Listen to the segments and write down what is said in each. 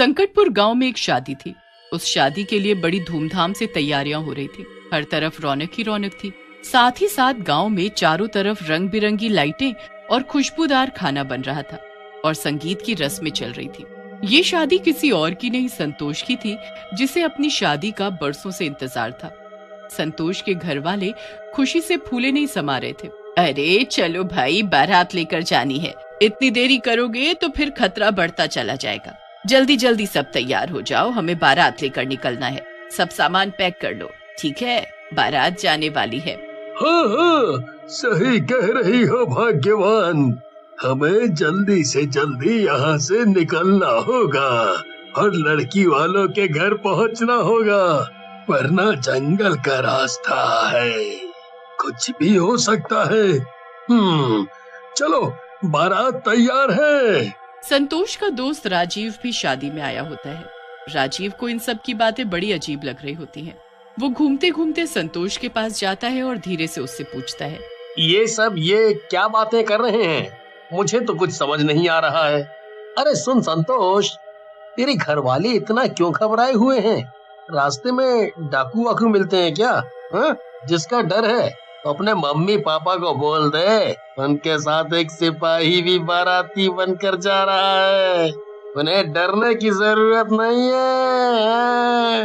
संकटपुर गांव में एक शादी थी। उस शादी के लिए बड़ी धूमधाम से तैयारियां हो रही थी। हर तरफ रौनक ही रौनक थी। साथ ही साथ गांव में चारों तरफ रंग बिरंगी लाइटें और खुशबूदार खाना बन रहा था और संगीत की रस्में चल रही थी। ये शादी किसी और की नहीं, संतोष की थी, जिसे अपनी शादी का बरसों से इंतजार था। संतोष के घर वाले खुशी से फूले नहीं समा रहे थे। अरे चलो भाई, बारात लेकर जानी है। इतनी देरी करोगे तो फिर खतरा बढ़ता चला जाएगा। जल्दी जल्दी सब तैयार हो जाओ, हमें बारात लेकर निकलना है। सब सामान पैक कर लो, ठीक है? बारात जाने वाली है। हाँ हाँ, सही कह रही हो भाग्यवान। हमें जल्दी से जल्दी यहाँ से निकलना होगा और लड़की वालों के घर पहुँचना होगा, वरना जंगल का रास्ता है, कुछ भी हो सकता है। चलो, बारात तैयार है। संतोष का दोस्त राजीव भी शादी में आया होता है। राजीव को इन सब की बातें बड़ी अजीब लग रही होती हैं। वो घूमते घूमते संतोष के पास जाता है और धीरे से उससे पूछता है, ये क्या बातें कर रहे हैं? मुझे तो कुछ समझ नहीं आ रहा है। अरे सुन संतोष, तेरे घर वाले इतना क्यों घबराए हुए हैं? रास्ते में डाकू वाकू मिलते हैं क्या? जिसका डर है तो अपने मम्मी पापा को बोल दे, उनके साथ एक सिपाही भी बाराती बनकर जा रहा है, उन्हें डरने की जरूरत नहीं है।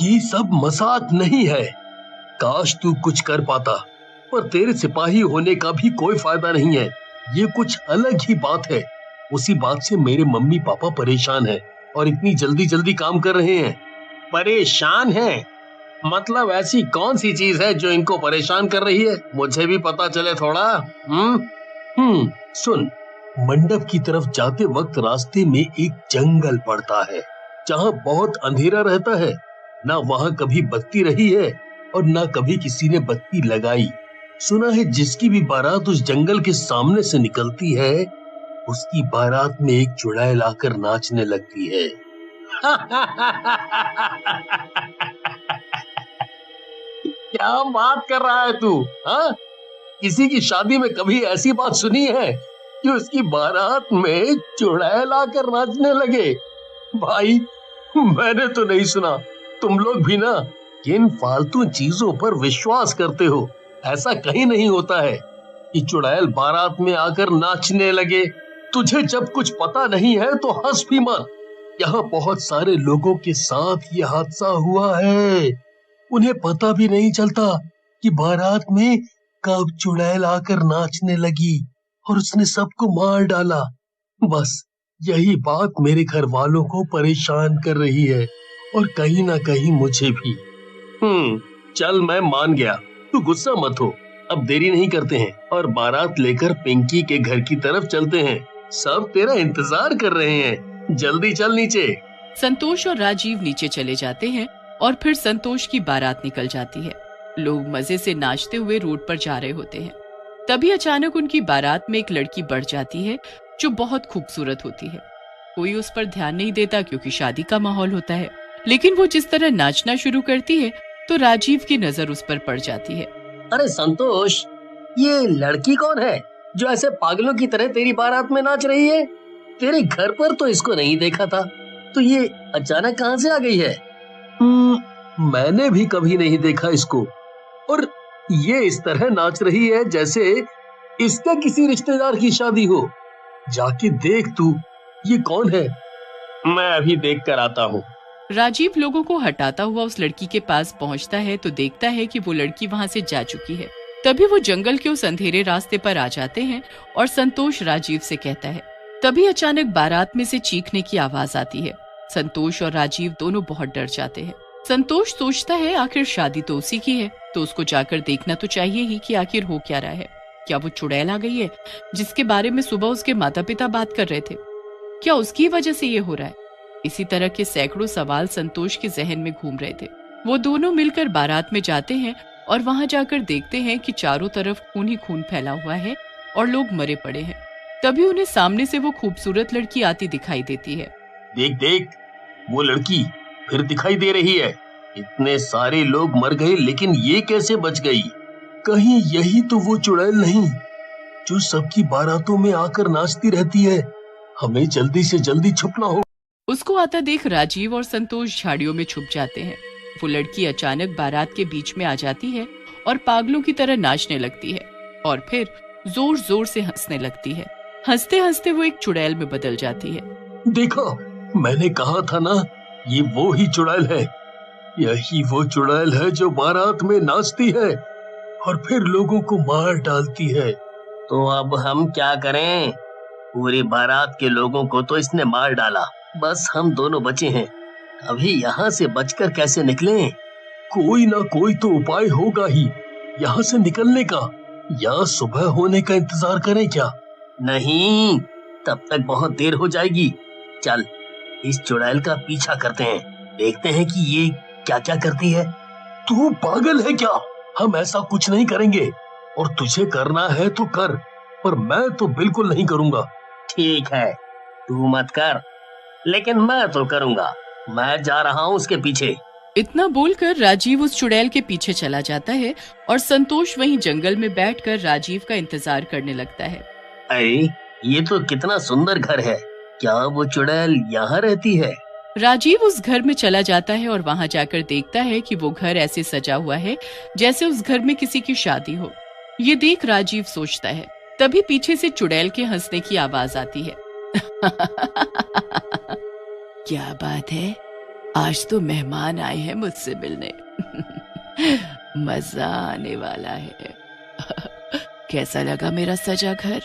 ये सब मजाक नहीं है। काश तू कुछ कर पाता, पर तेरे सिपाही होने का भी कोई फायदा नहीं है। ये कुछ अलग ही बात है। उसी बात से मेरे मम्मी पापा परेशान हैं और इतनी जल्दी जल्दी काम कर रहे हैं। परेशान है? मतलब ऐसी कौन सी चीज है जो इनको परेशान कर रही है? मुझे भी पता चले थोड़ा। सुन, मंडप की तरफ जाते वक्त रास्ते में एक जंगल पड़ता है, जहाँ बहुत अंधेरा रहता है। ना वहाँ कभी बत्ती रही है और ना कभी किसी ने बत्ती लगाई। सुना है जिसकी भी बारात उस जंगल के सामने से निकलती है, उसकी बारात में एक चुड़ैल आकर नाचने लगती है। क्या बात कर रहा है तू? हाँ, किसी की शादी में कभी ऐसी बात सुनी है कि उसकी बारात में चुड़ैल आकर नाचने लगे? भाई, मैंने तो नहीं सुना। तुम लोग भी ना किन फालतू चीजों पर विश्वास करते हो। ऐसा कहीं नहीं होता है कि चुड़ैल बारात में आकर नाचने लगे। तुझे जब कुछ पता नहीं है तो हंस भी मत। यहाँ बहुत सारे लोगों के साथ ये हादसा हुआ है। उन्हें पता भी नहीं चलता कि बारात में कब चुड़ैल आकर नाचने लगी और उसने सबको मार डाला। बस यही बात मेरे घर वालों को परेशान कर रही है और कहीं ना कहीं मुझे भी। चल मैं मान गया, तू गुस्सा मत हो। अब देरी नहीं करते हैं और बारात लेकर पिंकी के घर की तरफ चलते हैं। सब तेरा इंतजार कर रहे हैं, जल्दी चल नीचे। संतोष और राजीव नीचे चले जाते हैं और फिर संतोष की बारात निकल जाती है। लोग मजे से नाचते हुए रोड पर जा रहे होते हैं। तभी अचानक उनकी बारात में एक लड़की बढ़ जाती है जो बहुत खूबसूरत होती है। कोई उस पर ध्यान नहीं देता क्योंकि शादी का माहौल होता है, लेकिन वो जिस तरह नाचना शुरू करती है तो राजीव की नजर उस पर पड़ जाती है। अरे संतोष, ये लड़की कौन है जो ऐसे पागलों की तरह तेरी बारात में नाच रही है? तेरे घर पर तो इसको नहीं देखा था, तो ये अचानक कहाँ से आ गई है? मैंने भी कभी नहीं देखा इसको, और ये इस तरह नाच रही है जैसे इसके किसी रिश्तेदार की शादी हो। जाके देख तू, ये कौन है? मैं अभी देख कर आता हूँ। राजीव लोगों को हटाता हुआ उस लड़की के पास पहुँचता है तो देखता है कि वो लड़की वहाँ से जा चुकी है। तभी वो जंगल के उस अंधेरे रास्ते पर आ जाते हैं और संतोष राजीव से कहता है। तभी अचानक बारात में से चीखने की आवाज आती है। संतोष और राजीव दोनों बहुत डर जाते हैं। संतोष सोचता है आखिर शादी तो उसी की है, तो उसको जाकर देखना तो चाहिए ही कि आखिर हो क्या रहा है। क्या वो चुड़ैल आ गई है जिसके बारे में सुबह उसके माता पिता बात कर रहे थे? क्या उसकी वजह से ये हो रहा है? इसी तरह के सैकड़ों सवाल संतोष के जहन में घूम रहे थे। वो दोनों मिलकर बारात में जाते हैं और वहां जाकर देखते हैं कि चारों तरफ खून ही खून फैला हुआ है और लोग मरे पड़े हैं। तभी उन्हें सामने से वो खूबसूरत लड़की आती दिखाई देती है। देख देख, वो लड़की फिर दिखाई दे रही है। इतने सारे लोग मर गए लेकिन ये कैसे बच गई? कहीं यही तो वो चुड़ैल नहीं जो सबकी बारातों में आकर नाचती रहती है? हमें जल्दी से जल्दी छुपना होगा। उसको आता देख राजीव और संतोष झाड़ियों में छुप जाते हैं। वो लड़की अचानक बारात के बीच में आ जाती है और पागलों की तरह नाचने लगती है और फिर जोर जोर से हंसने लगती है। हंसते हंसते वो एक चुड़ैल में बदल जाती है। देखो, मैंने कहा था ना, ये वो ही चुड़ैल है। यही वो चुड़ैल है जो बारात में नाचती है और फिर लोगों को मार डालती है। तो अब हम क्या करें? पूरी बारात के लोगों को तो इसने मार डाला, बस हम दोनों बचे हैं। अभी यहाँ से बचकर कैसे निकलें? कोई ना कोई तो उपाय होगा ही यहाँ से निकलने का। या सुबह होने का इंतजार करें क्या? नहीं, तब तक बहुत देर हो जाएगी। चल, इस चुड़ैल का पीछा करते हैं, देखते हैं कि ये क्या क्या करती है। तू पागल है क्या? हम ऐसा कुछ नहीं करेंगे, और तुझे करना है तो कर, पर मैं तो बिल्कुल नहीं करूंगा। ठीक है, तू मत कर, लेकिन मैं तो करूंगा। मैं जा रहा हूँ उसके पीछे। इतना बोलकर राजीव उस चुड़ैल के पीछे चला जाता है और संतोष वहीं जंगल में बैठकर राजीव का इंतजार करने लगता है। अरे, ये तो कितना सुंदर घर है। क्या वो चुड़ैल यहाँ रहती है? राजीव उस घर में चला जाता है और वहां जाकर देखता है कि वो घर ऐसे सजा हुआ है जैसे उस घर में किसी की शादी हो। ये देख राजीव सोचता है। तभी पीछे से चुड़ैल के हंसने की आवाज आती है। क्या बात है, आज तो मेहमान आए हैं मुझसे मिलने। मजा आने वाला है। कैसा लगा मेरा सजा घर?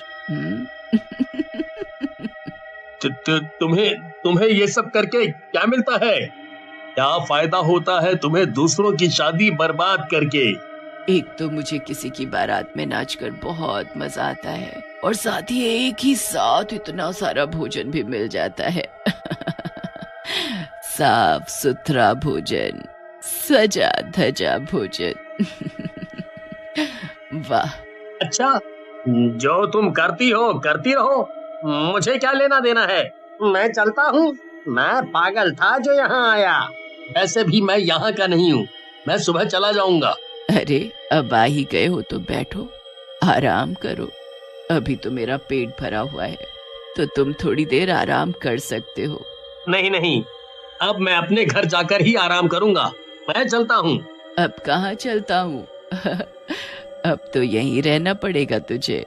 तुम्हें ये सब करके क्या मिलता है? क्या फायदा होता है तुम्हें दूसरों की शादी बर्बाद करके? एक तो मुझे किसी की बारात में नाचकर बहुत मजा आता है और साथ ही एक ही साथ इतना सारा भोजन भी मिल जाता है। साफ सुथरा भोजन, सजा धजा भोजन। वाह। अच्छा, जो तुम करती हो करती रहो, मुझे क्या लेना देना है। मैं चलता हूँ। मैं पागल था जो यहाँ आया। वैसे भी मैं यहाँ का नहीं हूँ, मैं सुबह चला जाऊंगा। अरे, अब आ ही गए हो तो बैठो, आराम करो। अभी तो मेरा पेट भरा हुआ है, तो तुम थोड़ी देर आराम कर सकते हो। नहीं नहीं, अब मैं अपने घर जाकर ही आराम करूंगा। मैं चलता हूँ। अब कहाँ चलता हूँ? अब तो यहीं रहना पड़ेगा तुझे।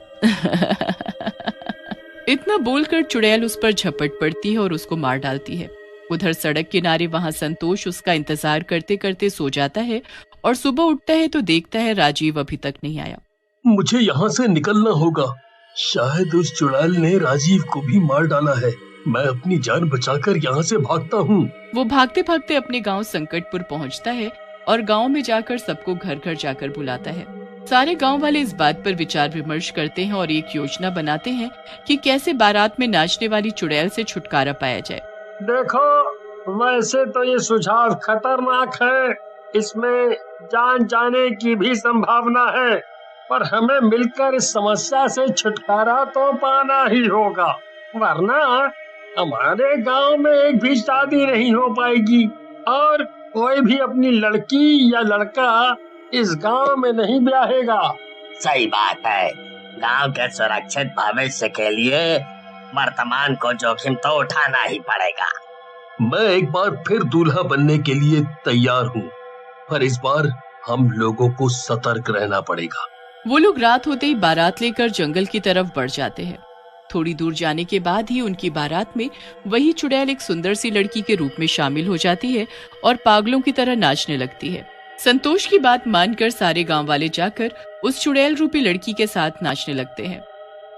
इतना बोलकर चुड़ैल उस पर झपट पड़ती है और उसको मार डालती है। उधर सड़क किनारे वहां संतोष उसका इंतजार करते करते सो जाता है और सुबह उठता है तो देखता है राजीव अभी तक नहीं आया। मुझे यहाँ से निकलना होगा। शायद उस चुड़ैल ने राजीव को भी मार डाला है। मैं अपनी जान बचाकर यहाँ से भागता हूँ। वो भागते भागते अपने गांव संकटपुर पहुँचता है और गांव में जाकर सबको घर घर जाकर बुलाता है। सारे गांव वाले इस बात पर विचार विमर्श करते हैं और एक योजना बनाते हैं कि कैसे बारात में नाचने वाली चुड़ैल से छुटकारा पाया जाए। देखो, वैसे तो ये सुझाव खतरनाक है, इसमें जान जाने की भी संभावना है, पर हमें मिलकर इस समस्या से छुटकारा तो पाना ही होगा, वरना हमारे गांव में एक भी शादी नहीं हो पाएगी और कोई भी अपनी लड़की या लड़का इस गांव में नहीं ब्याहेगा। सही बात है। गांव के सुरक्षित भविष्य के लिए वर्तमान को जोखिम तो उठाना ही पड़ेगा। मैं एक बार फिर दूल्हा बनने के लिए तैयार हूँ, पर इस बार हम लोगों को सतर्क रहना पड़ेगा। वो लोग रात होते ही बारात लेकर जंगल की तरफ बढ़ जाते हैं। थोड़ी दूर जाने के बाद ही उनकी बारात में वही चुड़ैल एक सुंदर सी लड़की के रूप में शामिल हो जाती है और पागलों की तरह नाचने लगती है। संतोष की बात मानकर सारे गांव वाले जाकर उस चुड़ैल रूपी लड़की के साथ नाचने लगते हैं।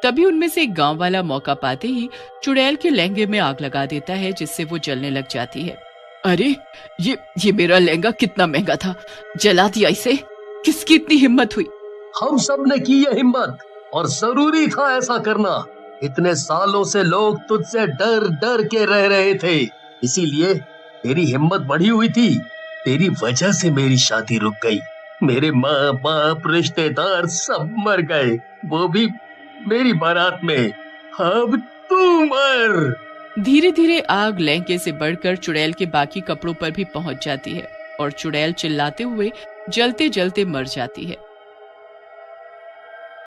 तभी उनमें से एक गांव वाला मौका पाते ही चुड़ैल के लहंगे में आग लगा देता है, जिससे वो जलने लग जाती है। अरे, ये मेरा लहंगा कितना महंगा था, जला दिया इसे। किसकी इतनी हिम्मत हुई? हम सब ने की ये हिम्मत, और जरूरी था ऐसा करना। इतने सालों से लोग तुझसे डर डर के रह रहे थे, इसीलिए तेरी हिम्मत बढ़ी हुई थी। तेरी वजह से मेरी शादी रुक गई। मेरे माँ बाप रिश्तेदार सब मर गए, वो भी मेरी बारात में। अब तू मर। धीरे धीरे आग लहंगे से बढ़कर चुड़ैल के बाकी कपड़ों पर भी पहुंच जाती है और चुड़ैल चिल्लाते हुए जलते जलते मर जाती है।